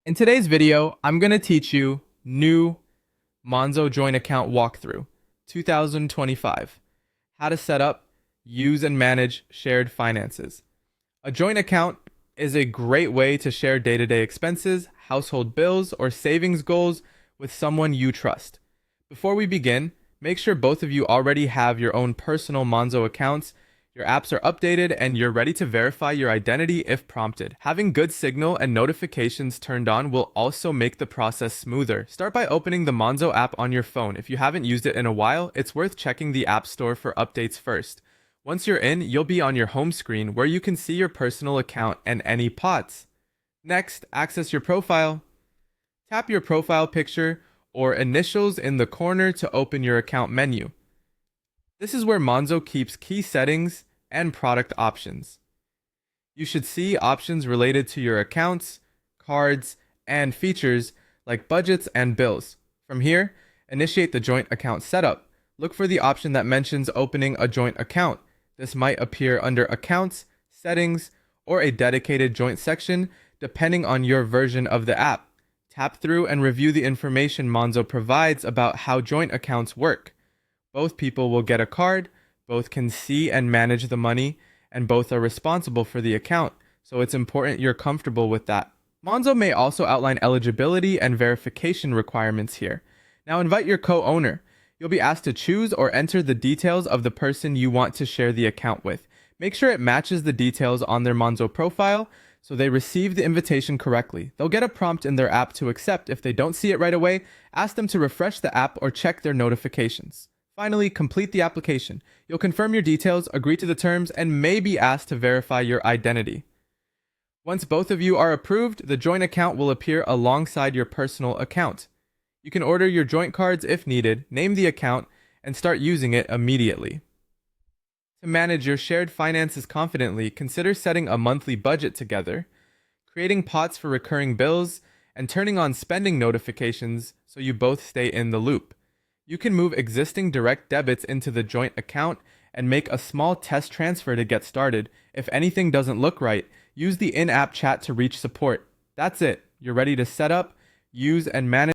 In today's video, I'm going to teach you new Monzo joint account walkthrough 2025. How to set up, use, and manage shared finances. A joint account is a great way to share day-to-day expenses, household bills, or savings goals with someone you trust. Before we begin, make sure both of you already have your own personal Monzo accounts, your apps are updated, and you're ready to verify your identity if prompted. Having good signal and notifications turned on will also make the process smoother. Start by opening the Monzo app on your phone. If you haven't used it in a while, it's worth checking the App Store for updates first. Once you're in, you'll be on your home screen where you can see your personal account and any pots. Next, access your profile. Tap your profile picture or initials in the corner to open your account menu. This is where Monzo keeps key settings and product options. You should see options related to your accounts, cards, and features like budgets and bills. From here, initiate the joint account setup. Look for the option that mentions opening a joint account. This might appear under Accounts, Settings, or a dedicated joint section, depending on your version of the app. Tap through and review the information Monzo provides about how joint accounts work. Both people will get a card, both can see and manage the money, and both are responsible for the account, so it's important you're comfortable with that. Monzo may also outline eligibility and verification requirements here. Now invite your co-owner. You'll be asked to choose or enter the details of the person you want to share the account with. Make sure it matches the details on their Monzo profile so they receive the invitation correctly. They'll get a prompt in their app to accept. If they don't see it right away, ask them to refresh the app or check their notifications. Finally, complete the application. You'll confirm your details, agree to the terms, and may be asked to verify your identity. Once both of you are approved, the joint account will appear alongside your personal account. You can order your joint cards if needed, name the account, and start using it immediately. To manage your shared finances confidently, consider setting a monthly budget together, creating pots for recurring bills, and turning on spending notifications so you both stay in the loop. You can move existing direct debits into the joint account and make a small test transfer to get started. If anything doesn't look right, use the in-app chat to reach support. That's it. You're ready to set up, use, and manage